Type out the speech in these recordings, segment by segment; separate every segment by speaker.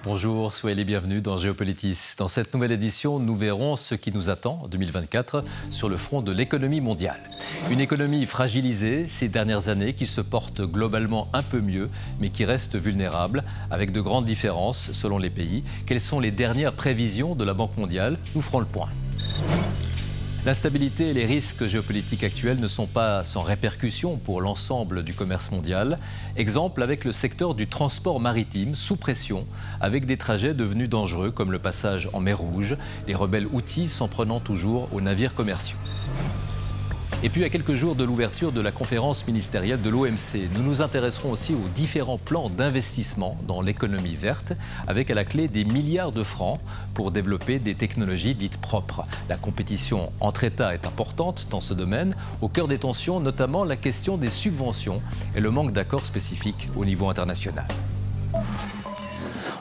Speaker 1: Bonjour, soyez les bienvenus dans Géopolitis. Dans cette nouvelle édition, nous verrons ce qui nous attend en 2024 sur le front de l'économie mondiale. Une économie fragilisée ces dernières années qui se porte globalement un peu mieux, mais qui reste vulnérable, avec de grandes différences selon les pays. Quelles sont les dernières prévisions de la Banque mondiale? Nous ferons le point. L'instabilité et les risques géopolitiques actuels ne sont pas sans répercussions pour l'ensemble du commerce mondial. Exemple avec le secteur du transport maritime sous pression, avec des trajets devenus dangereux comme le passage en mer Rouge, les rebelles houthis s'en prenant toujours aux navires commerciaux. Et puis à quelques jours de l'ouverture de la conférence ministérielle de l'OMC, nous nous intéresserons aussi aux différents plans d'investissement dans l'économie verte, avec à la clé des milliards de francs pour développer des technologies dites propres. La compétition entre États est importante dans ce domaine. Au cœur des tensions, notamment la question des subventions et le manque d'accords spécifiques au niveau international.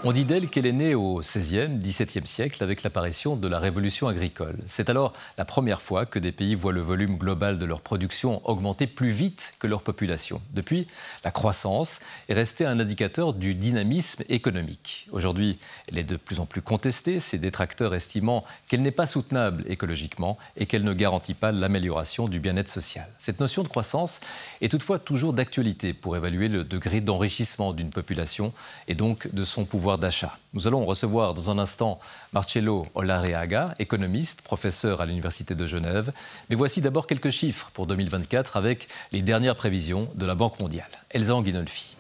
Speaker 1: On dit d'elle qu'elle est née au XVIe, XVIIe siècle avec l'apparition de la révolution agricole. C'est alors la première fois que des pays voient le volume global de leur production augmenter plus vite que leur population. Depuis, la croissance est restée un indicateur du dynamisme économique. Aujourd'hui, elle est de plus en plus contestée, ses détracteurs estimant qu'elle n'est pas soutenable écologiquement et qu'elle ne garantit pas l'amélioration du bien-être social. Cette notion de croissance est toutefois toujours d'actualité pour évaluer le degré d'enrichissement d'une population et donc de son pouvoir d'achat. Nous allons recevoir dans un instant Marcello Olareaga, économiste, professeur à l'Université de Genève. Mais voici d'abord quelques chiffres pour 2024 avec les dernières prévisions de la Banque mondiale. Elsa Anguinolfi.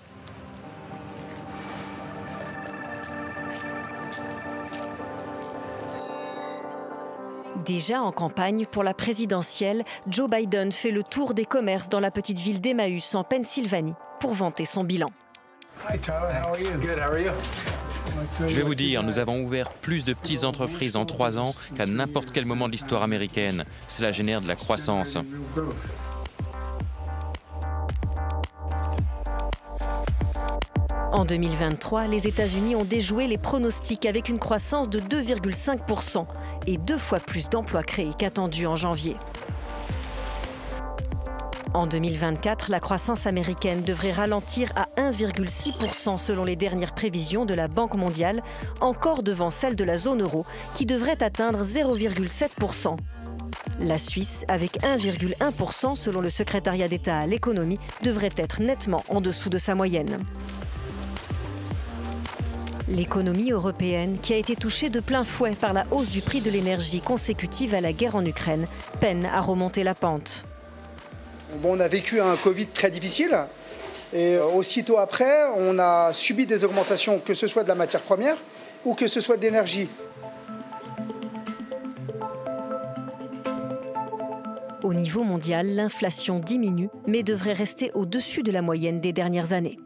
Speaker 2: Déjà en campagne pour la présidentielle, Joe Biden fait le tour des commerces dans la petite ville d'Emmaüs en Pennsylvanie pour vanter son bilan.
Speaker 3: Hi Tyler, how are you? Good, how are you?
Speaker 4: Je vais vous dire, nous avons ouvert plus de petites entreprises en 3 ans qu'à n'importe quel moment de l'histoire américaine. Cela génère de la croissance.
Speaker 2: En 2023, les États-Unis ont déjoué les pronostics avec une croissance de 2,5% et 2 fois plus d'emplois créés qu'attendu en janvier. En 2024, la croissance américaine devrait ralentir à 1,6% selon les dernières prévisions de la Banque mondiale, encore devant celle de la zone euro, qui devrait atteindre 0,7%. La Suisse, avec 1,1% selon le secrétariat d'État à l'économie, devrait être nettement en dessous de sa moyenne. L'économie européenne, qui a été touchée de plein fouet par la hausse du prix de l'énergie consécutive à la guerre en Ukraine, peine à remonter la pente.
Speaker 5: On a vécu un Covid très difficile et aussitôt après, on a subi des augmentations, que ce soit de la matière première ou que ce soit de l'énergie.
Speaker 2: Au niveau mondial, l'inflation diminue, mais devrait rester au-dessus de la moyenne des dernières années.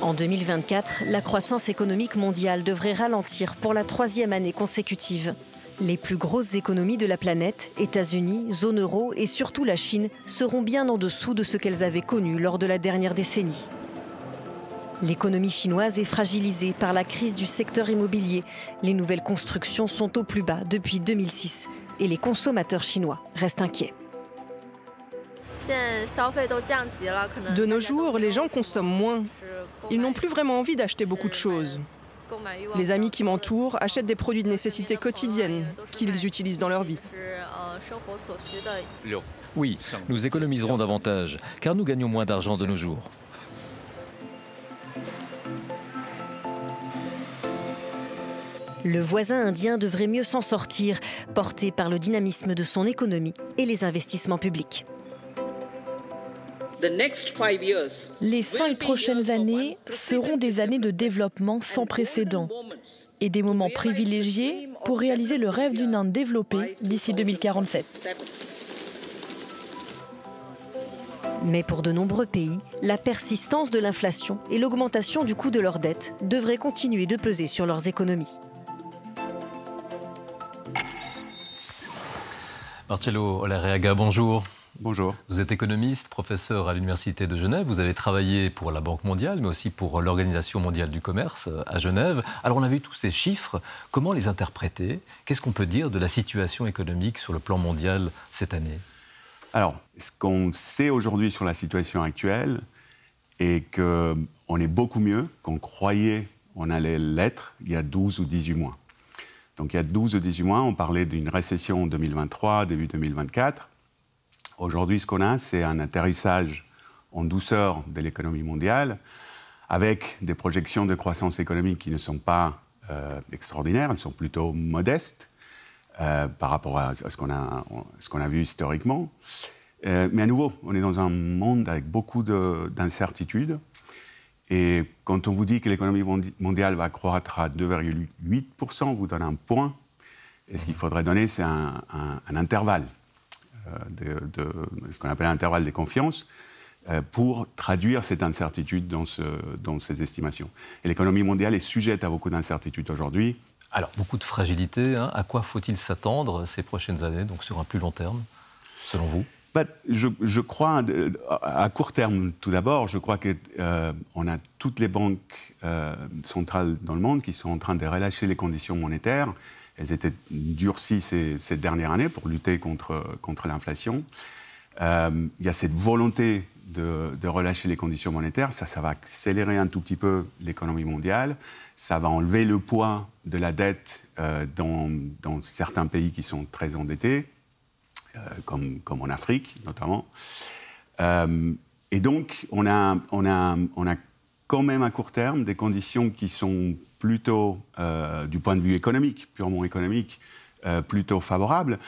Speaker 2: En 2024, la croissance économique mondiale devrait ralentir pour la 3e année consécutive. Les plus grosses économies de la planète, États-Unis, zone euro et surtout la Chine, seront bien en dessous de ce qu'elles avaient connu lors de la dernière décennie. L'économie chinoise est fragilisée par la crise du secteur immobilier. Les nouvelles constructions sont au plus bas depuis 2006 et les consommateurs chinois restent inquiets.
Speaker 6: De nos jours, les gens consomment moins. Ils n'ont plus vraiment envie d'acheter beaucoup de choses. Les amis qui m'entourent achètent des produits de nécessité quotidienne qu'ils utilisent dans leur vie.
Speaker 1: Oui, nous économiserons davantage, car nous gagnons moins d'argent de nos jours.
Speaker 2: Le voisin indien devrait mieux s'en sortir, porté par le dynamisme de son économie et les investissements publics.
Speaker 7: Les 5 prochaines années seront des années de développement sans précédent et des moments privilégiés pour réaliser le rêve d'une Inde développée d'ici 2047.
Speaker 2: Mais pour de nombreux pays, la persistance de l'inflation et l'augmentation du coût de leurs dettes devraient continuer de peser sur leurs économies.
Speaker 1: Marcello Olareaga, bonjour.
Speaker 8: Bonjour.
Speaker 1: Vous êtes économiste, professeur à l'Université de Genève. Vous avez travaillé pour la Banque mondiale, mais aussi pour l'Organisation mondiale du commerce à Genève. Alors on a vu tous ces chiffres. Comment les interpréter? Qu'est-ce qu'on peut dire de la situation économique sur le plan mondial cette année?
Speaker 8: Alors, ce qu'on sait aujourd'hui sur la situation actuelle est qu'on est beaucoup mieux qu'on croyait on allait l'être il y a 12 ou 18 mois. Donc il y a 12 ou 18 mois, on parlait d'une récession en 2023, début 2024. Aujourd'hui, ce qu'on a, c'est un atterrissage en douceur de l'économie mondiale, avec des projections de croissance économique qui ne sont pas extraordinaires, elles sont plutôt modestes par rapport à ce qu'on a vu historiquement. Mais à nouveau, on est dans un monde avec beaucoup d'incertitudes. Et quand on vous dit que l'économie mondiale va croître à 2,8%, on vous donne un point. Et ce qu'il faudrait donner, c'est un intervalle, ce qu'on appelle un intervalle de confiance, pour traduire cette incertitude dans ces estimations. Et l'économie mondiale est sujette à beaucoup d'incertitudes aujourd'hui.
Speaker 1: Alors, beaucoup de fragilité. À quoi faut-il s'attendre ces prochaines années, donc sur un plus long terme, selon vous?
Speaker 8: Je crois, à court terme, tout d'abord, je crois qu'on a toutes les banques centrales dans le monde qui sont en train de relâcher les conditions monétaires. Elles étaient durcies ces dernières années pour lutter contre l'inflation. Il y a cette volonté de relâcher les conditions monétaires. Ça va accélérer un tout petit peu l'économie mondiale. Ça va enlever le poids de la dette dans certains pays qui sont très endettés. Comme en Afrique, notamment. Et donc, on a quand même à court terme des conditions qui sont plutôt, du point de vue économique, purement économique, plutôt favorables.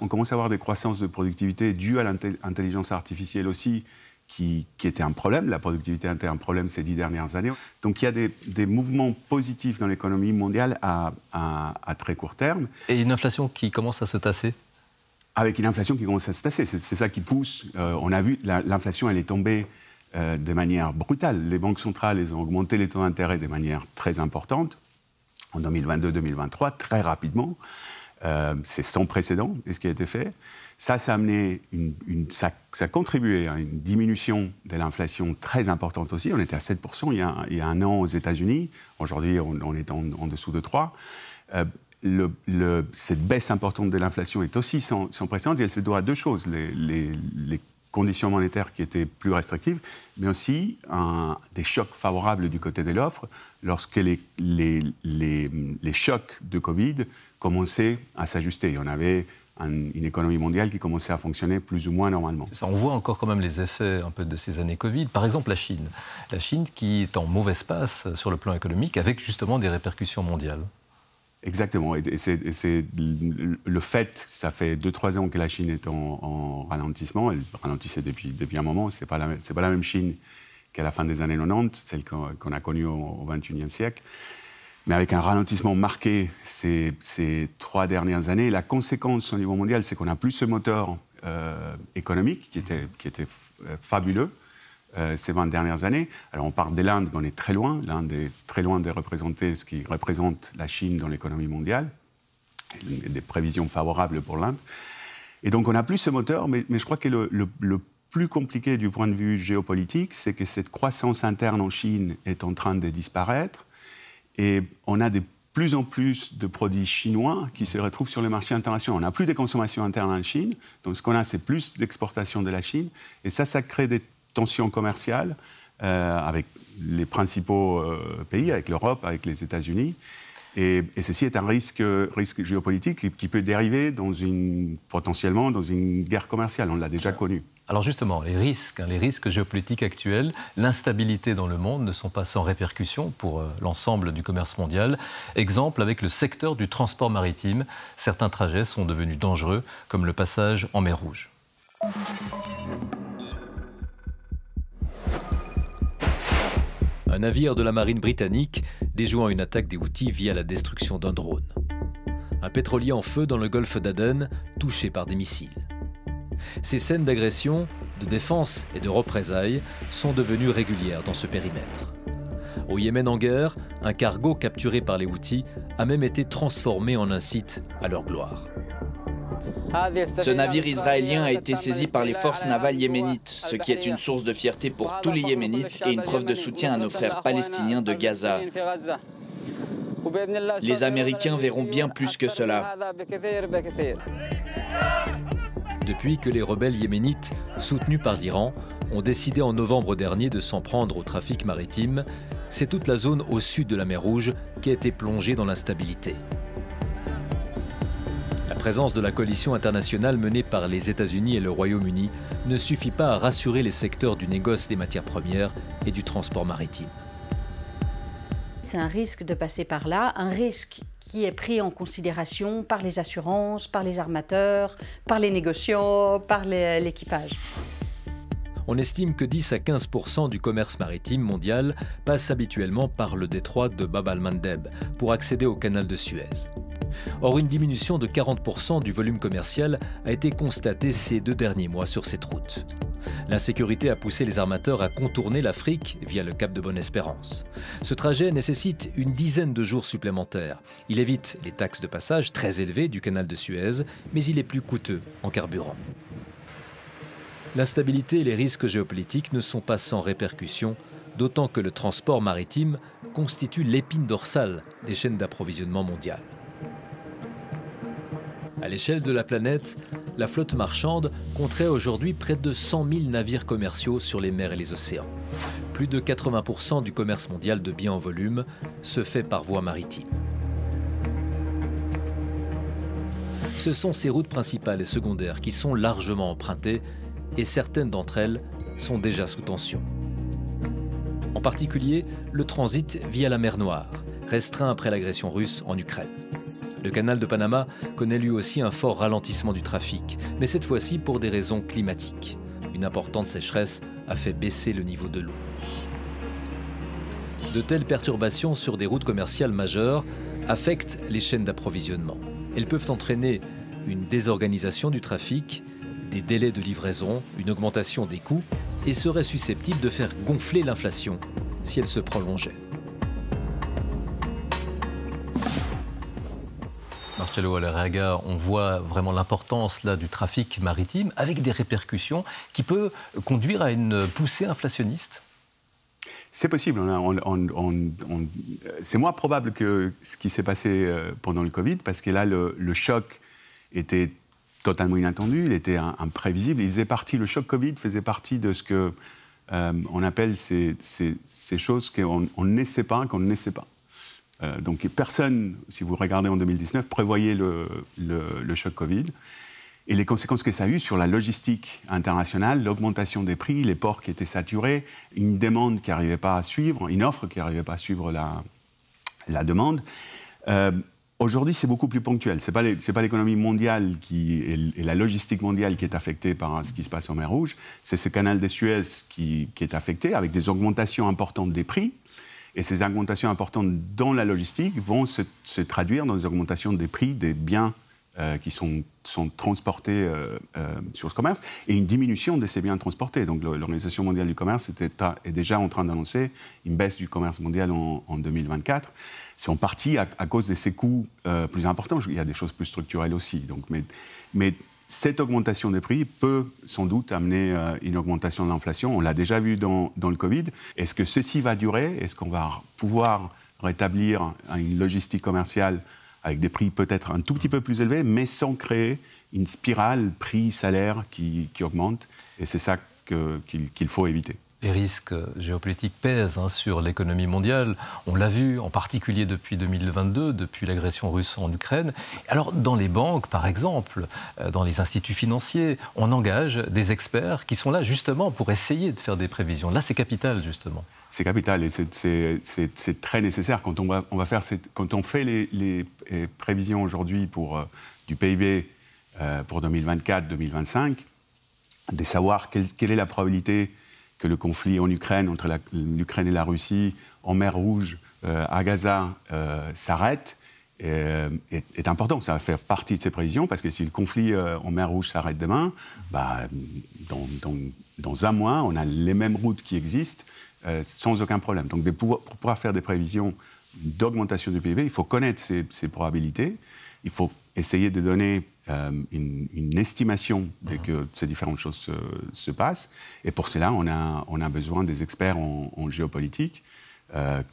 Speaker 8: On commence à avoir des croissances de productivité dues à l'intelligence artificielle aussi, qui était un problème. La productivité était un problème ces 10 dernières années. Donc il y a des mouvements positifs dans l'économie mondiale à très court terme.
Speaker 1: Et une inflation qui commence à se tasser?
Speaker 8: Avec une inflation qui commence à se tasser. C'est ça qui pousse. On a vu, l'inflation, elle est tombée de manière brutale. Les banques centrales, elles ont augmenté les taux d'intérêt de manière très importante en 2022-2023, très rapidement. C'est sans précédent, ce qui a été fait. Ça a amené ça a contribué à une diminution de l'inflation très importante aussi. On était à 7% il y a un an aux États-Unis. Aujourd'hui, on est en dessous de 3%. Cette baisse importante de l'inflation est aussi sans précédent et elle se doit à deux choses. Les conditions monétaires qui étaient plus restrictives, mais aussi des chocs favorables du côté de l'offre lorsque les chocs de Covid commençaient à s'ajuster. On avait une économie mondiale qui commençait à fonctionner plus ou moins normalement.
Speaker 1: C'est ça, on voit encore quand même les effets un peu de ces années Covid. Par exemple, la Chine. La Chine qui est en mauvaise passe sur le plan économique avec justement des répercussions mondiales.
Speaker 8: Exactement. Et c'est le fait, ça fait 2-3 ans que la Chine est en ralentissement. Elle ralentissait depuis un moment. C'est pas la même Chine qu'à la fin des années 90, celle qu'on a connue au XXIe siècle. Mais avec un ralentissement marqué ces 3 dernières années, la conséquence au niveau mondial, c'est qu'on n'a plus ce moteur économique qui était fabuleux ces 20 dernières années. Alors on parle de l'Inde, mais on est très loin. L'Inde est très loin de représenter ce qui représente la Chine dans l'économie mondiale. Il y a des prévisions favorables pour l'Inde. Et donc on n'a plus ce moteur, mais je crois que le plus compliqué du point de vue géopolitique, c'est que cette croissance interne en Chine est en train de disparaître. Et on a de plus en plus de produits chinois qui se retrouvent sur le marché international. On n'a plus de consommation interne en Chine. Donc ce qu'on a, c'est plus d'exportation de la Chine. Et ça crée des tensions commerciales avec les principaux pays, avec l'Europe, avec les États-Unis. Et ceci est un risque géopolitique qui peut dériver potentiellement dans une guerre commerciale. On l'a déjà connu.
Speaker 1: Alors justement, les risques géopolitiques actuels, l'instabilité dans le monde ne sont pas sans répercussions pour l'ensemble du commerce mondial. Exemple avec le secteur du transport maritime. Certains trajets sont devenus dangereux, comme le passage en mer Rouge. Un navire de la marine britannique déjouant une attaque des Houthis via la destruction d'un drone. Un pétrolier en feu dans le golfe d'Aden, touché par des missiles. Ces scènes d'agression, de défense et de représailles sont devenues régulières dans ce périmètre. Au Yémen en guerre, un cargo capturé par les Houthis a même été transformé en un site à leur gloire.
Speaker 9: Ce navire israélien a été saisi par les forces navales yéménites, ce qui est une source de fierté pour tous les Yéménites et une preuve de soutien à nos frères palestiniens de Gaza. Les Américains verront bien plus que cela.
Speaker 1: Depuis que les rebelles yéménites, soutenus par l'Iran, ont décidé en novembre dernier de s'en prendre au trafic maritime, c'est toute la zone au sud de la mer Rouge qui a été plongée dans l'instabilité. La présence de la coalition internationale menée par les États-Unis et le Royaume-Uni ne suffit pas à rassurer les secteurs du négoce des matières premières et du transport maritime.
Speaker 10: C'est un risque de passer par là, un risque qui est pris en considération par les assurances, par les armateurs, par les négociants, par l'équipage.
Speaker 1: On estime que 10 à 15% du commerce maritime mondial passe habituellement par le détroit de Bab al-Mandeb pour accéder au canal de Suez. Or, une diminution de 40% du volume commercial a été constatée ces 2 derniers mois sur cette route. L'insécurité a poussé les armateurs à contourner l'Afrique via le cap de Bonne-Espérance. Ce trajet nécessite une dizaine de jours supplémentaires. Il évite les taxes de passage très élevées du canal de Suez, mais il est plus coûteux en carburant. L'instabilité et les risques géopolitiques ne sont pas sans répercussions, d'autant que le transport maritime constitue l'épine dorsale des chaînes d'approvisionnement mondiales. À l'échelle de la planète, la flotte marchande compterait aujourd'hui près de 100 000 navires commerciaux sur les mers et les océans. Plus de 80% du commerce mondial de biens en volume se fait par voie maritime. Ce sont ces routes principales et secondaires qui sont largement empruntées et certaines d'entre elles sont déjà sous tension. En particulier, le transit via la mer Noire, restreint après l'agression russe en Ukraine. Le canal de Panama connaît lui aussi un fort ralentissement du trafic, mais cette fois-ci pour des raisons climatiques. Une importante sécheresse a fait baisser le niveau de l'eau. De telles perturbations sur des routes commerciales majeures affectent les chaînes d'approvisionnement. Elles peuvent entraîner une désorganisation du trafic, des délais de livraison, une augmentation des coûts et seraient susceptibles de faire gonfler l'inflation si elle se prolongeait. Marcello Alarraga, on voit vraiment l'importance là du trafic maritime avec des répercussions qui peut conduire à une poussée inflationniste.
Speaker 8: C'est possible. C'est moins probable que ce qui s'est passé pendant le Covid, parce que là, le choc était totalement inattendu, il était imprévisible. Le choc Covid faisait partie de ce que on appelle ces choses qu'on ne sait pas, qu'on ne sait pas. Donc personne, si vous regardez en 2019, prévoyait le choc Covid. Et les conséquences que ça a eu sur la logistique internationale, l'augmentation des prix, les ports qui étaient saturés, une demande qui n'arrivait pas à suivre, une offre qui n'arrivait pas à suivre la demande. Aujourd'hui, c'est beaucoup plus ponctuel. Ce n'est pas l'économie mondiale et la logistique mondiale qui est affectée par ce qui se passe en mer Rouge. C'est ce canal de Suez qui est affecté, avec des augmentations importantes des prix. Et ces augmentations importantes dans la logistique vont se traduire dans des augmentations des prix des biens qui sont transportés sur ce commerce, et une diminution de ces biens transportés. Donc l'Organisation mondiale du commerce est déjà en train d'annoncer une baisse du commerce mondial en 2024. C'est en partie à cause de ces coûts plus importants. Il y a des choses plus structurelles aussi. Donc, mais cette augmentation des prix peut sans doute amener une augmentation de l'inflation. On l'a déjà vu dans le Covid. Est-ce que ceci va durer? Est-ce qu'on va pouvoir rétablir une logistique commerciale avec des prix peut-être un tout petit peu plus élevés, mais sans créer une spirale prix-salaire qui augmente? Et c'est ça qu'il faut éviter.
Speaker 1: Les risques géopolitiques pèsent sur l'économie mondiale. On l'a vu en particulier depuis 2022, depuis l'agression russe en Ukraine. Alors dans les banques, par exemple, dans les instituts financiers, on engage des experts qui sont là justement pour essayer de faire des prévisions. Là, c'est capital, justement.
Speaker 8: C'est capital et c'est très nécessaire quand on fait les prévisions aujourd'hui du PIB pour 2024-2025, de savoir quelle est la probabilité que le conflit en Ukraine, entre l'Ukraine et la Russie, en mer Rouge, à Gaza, s'arrête, est important. Ça va faire partie de ces prévisions, parce que si le conflit en mer Rouge s'arrête demain, dans un mois, on a les mêmes routes qui existent, sans aucun problème. Donc pour pouvoir faire des prévisions d'augmentation du PIB, il faut connaître ces probabilités, il faut essayer de donner une estimation dès que ces différentes choses se passent. Et pour cela, on a besoin des experts en géopolitique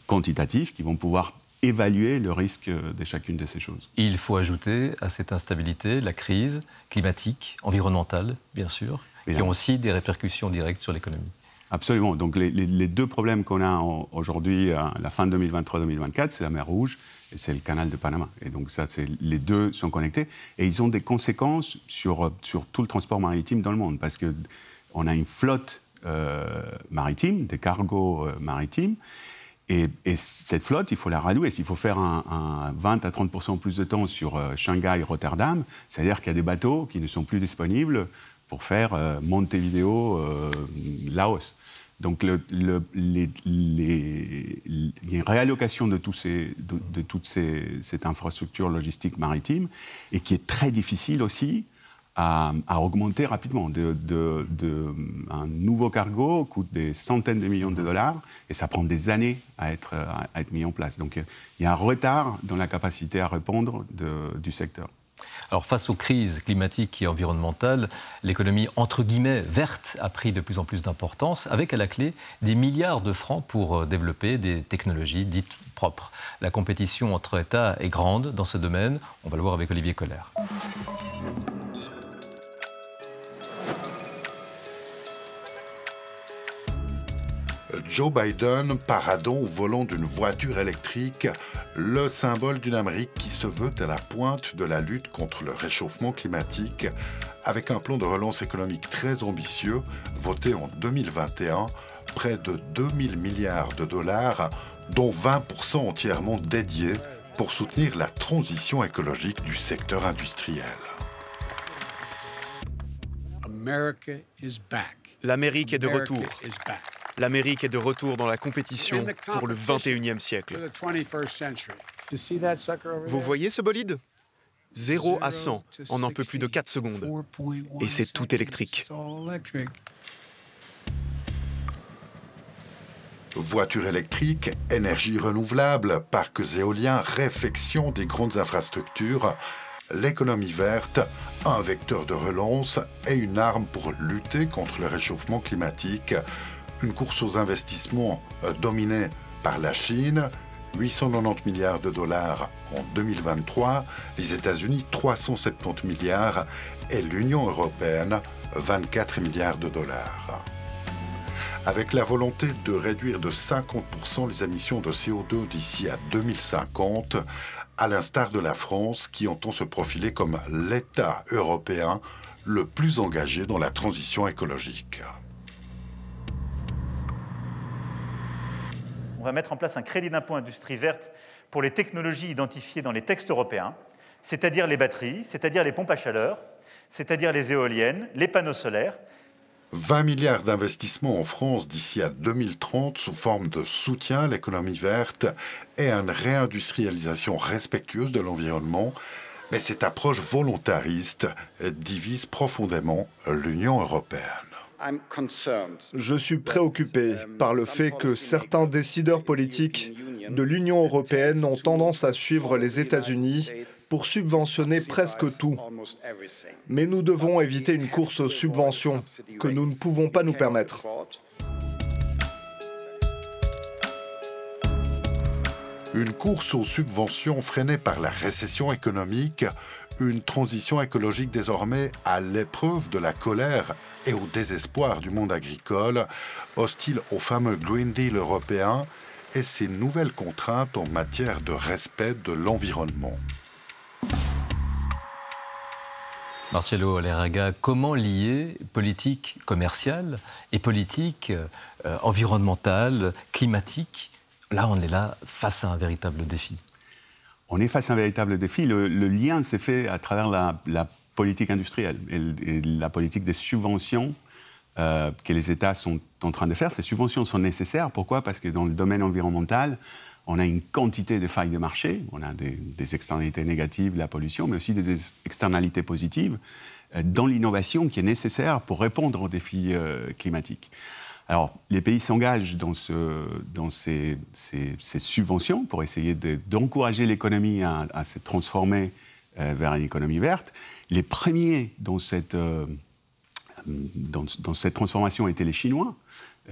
Speaker 8: quantitatifs qui vont pouvoir évaluer le risque de chacune de ces choses.
Speaker 1: Il faut ajouter à cette instabilité la crise climatique, environnementale, bien sûr, qui ont aussi des répercussions directes sur l'économie.
Speaker 8: Absolument. Donc les deux problèmes qu'on a aujourd'hui, à la fin 2023-2024, c'est la mer Rouge et c'est le canal de Panama. Et donc ça, les deux sont connectés. Et ils ont des conséquences sur tout le transport maritime dans le monde. Parce qu'on a une flotte maritime, des cargos maritimes. Et cette flotte, il faut la rallouer. S'il faut faire un 20 à 30% plus de temps sur Shanghai-Rotterdam, c'est-à-dire qu'il y a des bateaux qui ne sont plus disponibles pour faire Montevideo, Laos. Donc il y a une réallocation de toute cette infrastructure logistique maritime et qui est très difficile aussi à augmenter rapidement. Un nouveau cargo coûte des centaines de millions de dollars et ça prend des années à être mis en place. Donc il y a un retard dans la capacité à répondre du secteur.
Speaker 1: Alors face aux crises climatiques et environnementales, l'économie entre guillemets verte a pris de plus en plus d'importance, avec à la clé des milliards de francs pour développer des technologies dites propres. La compétition entre États est grande dans ce domaine. On va le voir avec Olivier Kohler.
Speaker 11: Joe Biden paradant au volant d'une voiture électrique, le symbole d'une Amérique qui se veut à la pointe de la lutte contre le réchauffement climatique, avec un plan de relance économique très ambitieux, voté en 2021, près de 2 000 milliards de dollars, dont 20% entièrement dédiés pour soutenir la transition écologique du secteur industriel.
Speaker 12: L'Amérique est de retour. L'Amérique est de retour dans la compétition pour le 21e siècle. Vous voyez ce bolide ? 0 à 100 en un peu plus de 4 secondes. Et c'est tout électrique.
Speaker 11: Voitures électriques, énergie renouvelable, parcs éoliens, réfection des grandes infrastructures, l'économie verte, un vecteur de relance et une arme pour lutter contre le réchauffement climatique. Une course aux investissements dominée par la Chine, 890 milliards de dollars en 2023, les États-Unis 370 milliards et l'Union européenne 24 milliards de dollars. Avec la volonté de réduire de 50% les émissions de CO2 d'ici à 2050, à l'instar de la France qui entend se profiler comme l'État européen le plus engagé dans la transition écologique.
Speaker 13: On va mettre en place un crédit d'impôt industrie verte pour les technologies identifiées dans les textes européens, c'est-à-dire les batteries, c'est-à-dire les pompes à chaleur, c'est-à-dire les éoliennes, les panneaux solaires.
Speaker 11: 20 milliards d'investissements en France d'ici à 2030 sous forme de soutien à l'économie verte et à une réindustrialisation respectueuse de l'environnement. Mais cette approche volontariste divise profondément l'Union européenne.
Speaker 14: Je suis préoccupé par le fait que certains décideurs politiques de l'Union européenne ont tendance à suivre les États-Unis pour subventionner presque tout. Mais nous devons éviter une course aux subventions que nous ne pouvons pas nous permettre.
Speaker 11: Une course aux subventions freinée par la récession économique, une transition écologique désormais à l'épreuve de la colère et au désespoir du monde agricole, hostile au fameux Green Deal européen et ses nouvelles contraintes en matière de respect de l'environnement.
Speaker 1: Marcello Larraga, comment lier politique commerciale et politique environnementale, climatique? Là, on est là face à un véritable défi.
Speaker 8: On est face à un véritable défi. Le lien s'est fait à travers la politique industrielle et la politique des subventions que les États sont en train de faire. Ces subventions sont nécessaires. Pourquoi? Parce que dans le domaine environnemental, on a une quantité de failles de marché. On a des externalités négatives, la pollution, mais aussi des externalités positives dans l'innovation qui est nécessaire pour répondre aux défis climatiques. Alors, les pays s'engagent dans ces subventions pour essayer d'encourager l'économie à se transformer vers une économie verte. Les premiers dans cette transformation étaient les Chinois,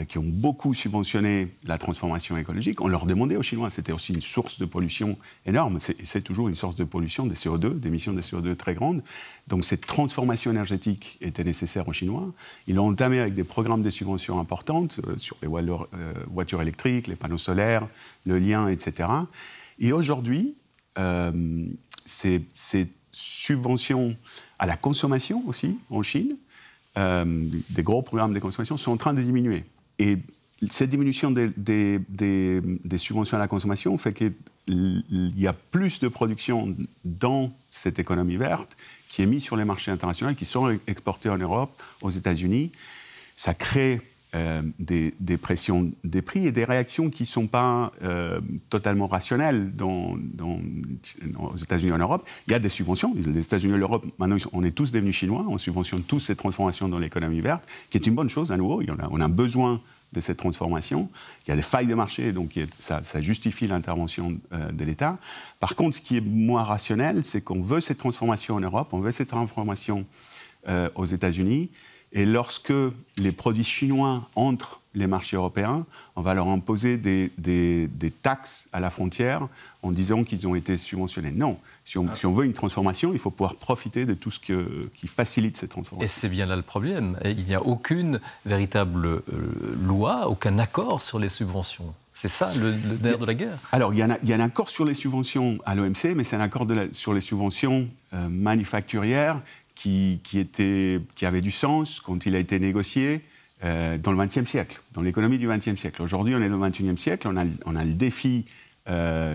Speaker 8: qui ont beaucoup subventionné la transformation écologique. On leur demandait aux Chinois, c'était aussi une source de pollution énorme, c'est toujours une source de pollution, des CO2, d'émissions de CO2 très grandes. Donc cette transformation énergétique était nécessaire aux Chinois. Ils l'ont entamé avec des programmes de subventions importantes sur les voitures électriques, les panneaux solaires, le lien, etc. Et aujourd'hui, ces subventions à la consommation aussi en Chine, des gros programmes de consommation sont en train de diminuer. Et cette diminution des subventions à la consommation fait qu'il y a plus de production dans cette économie verte qui est mise sur les marchés internationaux, qui sont exportées en Europe, aux États-Unis. Ça crée des pressions des prix et des réactions qui ne sont pas totalement rationnelles aux États-Unis et en Europe. Il y a des subventions. Les États-Unis et l'Europe, maintenant, on est tous devenus chinois. On subventionne tous cette transformation dans l'économie verte, qui est une bonne chose à nouveau. On a besoin de cette transformation. Il y a des failles de marché, donc ça justifie l'intervention de l'État. Par contre, ce qui est moins rationnel, c'est qu'on veut cette transformation en Europe, on veut cette transformation aux États-Unis. Et lorsque les produits chinois entrent les marchés européens, on va leur imposer des taxes à la frontière en disant qu'ils ont été subventionnés. Non, si on veut une transformation, il faut pouvoir profiter de tout ce qui facilite cette transformation.
Speaker 1: Et c'est bien là le problème. Il n'y a aucune véritable loi, aucun accord sur les subventions. C'est ça le nerf de la guerre.
Speaker 8: Alors, il y a un accord sur les subventions à l'OMC, mais c'est un accord sur les subventions manufacturières qui avait du sens quand il a été négocié dans le XXe siècle, dans l'économie du XXe siècle. Aujourd'hui, on est dans le XXIe siècle, on a le défi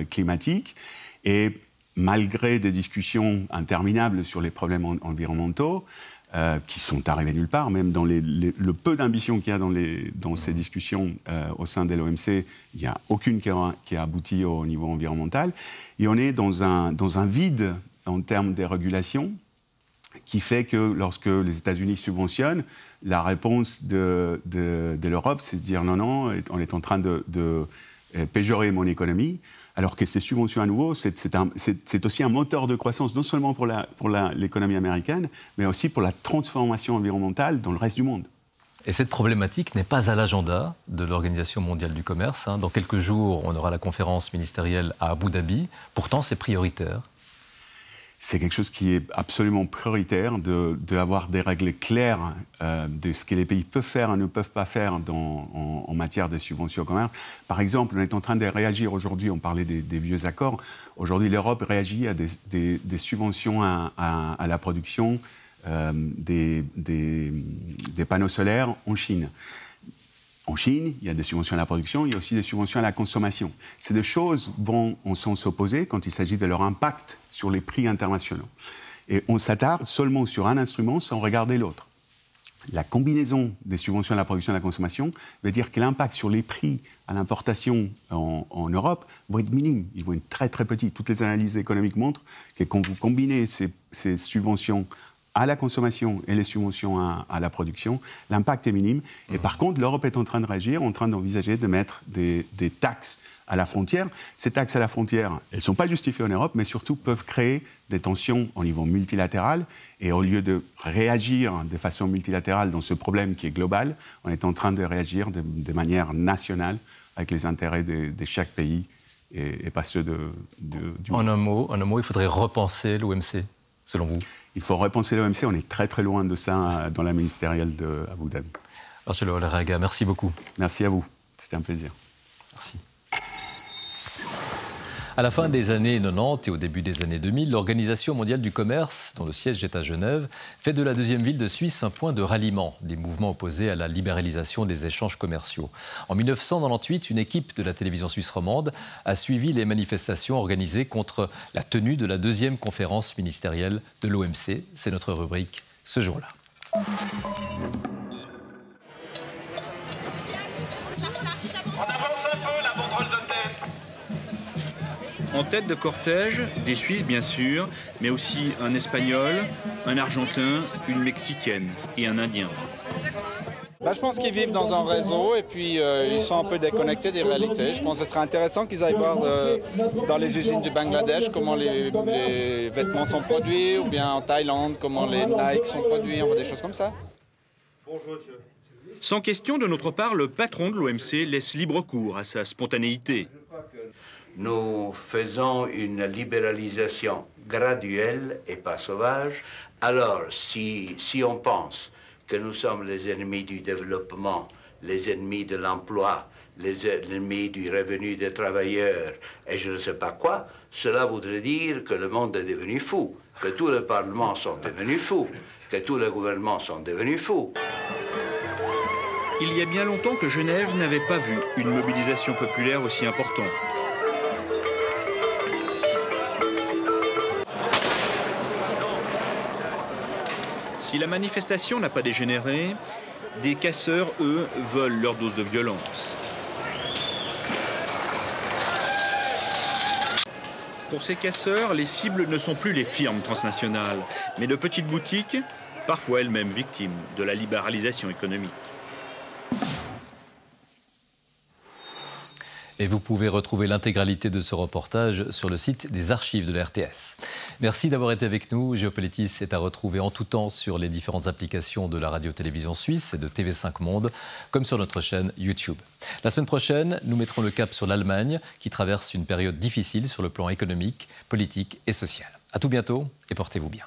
Speaker 8: climatique, et malgré des discussions interminables sur les problèmes environnementaux, qui sont arrivés nulle part, même dans le peu d'ambition qu'il y a dans ces discussions au sein de l'OMC, il n'y a aucune qui a abouti au niveau environnemental, et on est dans un vide en termes des régulations, qui fait que lorsque les États-Unis subventionnent, la réponse de l'Europe, c'est de dire non, on est en train de péjorer mon économie, alors que ces subventions à nouveau, c'est aussi un moteur de croissance, non seulement pour l'économie américaine, mais aussi pour la transformation environnementale dans le reste du monde.
Speaker 1: Et cette problématique n'est pas à l'agenda de l'Organisation mondiale du commerce. Dans quelques jours, on aura la conférence ministérielle à Abu Dhabi. Pourtant, c'est prioritaire.
Speaker 8: C'est quelque chose qui est absolument prioritaire, d'avoir des règles claires de ce que les pays peuvent faire et ne peuvent pas faire en matière de subventions au commerce. Par exemple, on est en train de réagir aujourd'hui, on parlait des vieux accords. Aujourd'hui, l'Europe réagit à des subventions à la production des panneaux solaires en Chine. En Chine, il y a des subventions à la production, il y a aussi des subventions à la consommation. Ces deux choses vont en sens opposé quand il s'agit de leur impact sur les prix internationaux. Et on s'attarde seulement sur un instrument sans regarder l'autre. La combinaison des subventions à la production et à la consommation veut dire que l'impact sur les prix à l'importation en Europe va être minime. Ils vont être très très petits. Toutes les analyses économiques montrent que quand vous combinez ces subventions à la consommation et les subventions à la production, l'impact est minime. Et par contre, l'Europe est en train de réagir, en train d'envisager de mettre des taxes à la frontière. Ces taxes à la frontière, elles ne sont pas justifiées en Europe, mais surtout peuvent créer des tensions au niveau multilatéral. Et au lieu de réagir de façon multilatérale dans ce problème qui est global, on est en train de réagir de manière nationale avec les intérêts de chaque pays et pas ceux du
Speaker 1: monde. En un mot, il faudrait repenser l'OMC. Selon vous?
Speaker 8: Il faut repenser l'OMC, on est très très loin de ça dans la ministérielle de Abu Dhabi.
Speaker 1: Arturo Larraga, merci beaucoup.
Speaker 8: Merci à vous, c'était un plaisir.
Speaker 1: Merci. À la fin des années 90 et au début des années 2000, l'Organisation mondiale du commerce, dont le siège est à Genève, fait de la deuxième ville de Suisse un point de ralliement des mouvements opposés à la libéralisation des échanges commerciaux. En 1998, une équipe de la télévision suisse romande a suivi les manifestations organisées contre la tenue de la deuxième conférence ministérielle de l'OMC. C'est notre rubrique ce jour-là.
Speaker 15: En tête de cortège, des Suisses bien sûr, mais aussi un Espagnol, un Argentin, une Mexicaine et un Indien.
Speaker 16: Je pense qu'ils vivent dans un réseau et puis ils sont un peu déconnectés des réalités. Je pense que ce serait intéressant qu'ils aillent voir dans les usines du Bangladesh comment les vêtements sont produits, ou bien en Thaïlande comment les Nike sont produits, on voit des choses comme ça.
Speaker 15: Sans question, de notre part, le patron de l'OMC laisse libre cours à sa spontanéité.
Speaker 17: Nous faisons une libéralisation graduelle et pas sauvage. Alors, si on pense que nous sommes les ennemis du développement, les ennemis de l'emploi, les ennemis du revenu des travailleurs et je ne sais pas quoi, cela voudrait dire que le monde est devenu fou, que tous les parlements sont devenus fous, que tous les gouvernements sont devenus fous.
Speaker 15: Il y a bien longtemps que Genève n'avait pas vu une mobilisation populaire aussi importante. Si la manifestation n'a pas dégénéré, des casseurs, eux, veulent leur dose de violence. Pour ces casseurs, les cibles ne sont plus les firmes transnationales, mais de petites boutiques, parfois elles-mêmes victimes de la libéralisation économique.
Speaker 1: Et vous pouvez retrouver l'intégralité de ce reportage sur le site des archives de la RTS. Merci d'avoir été avec nous. Géopolitis est à retrouver en tout temps sur les différentes applications de la radio-télévision suisse et de TV5 Monde, comme sur notre chaîne YouTube. La semaine prochaine, nous mettrons le cap sur l'Allemagne, qui traverse une période difficile sur le plan économique, politique et social. À tout bientôt et portez-vous bien.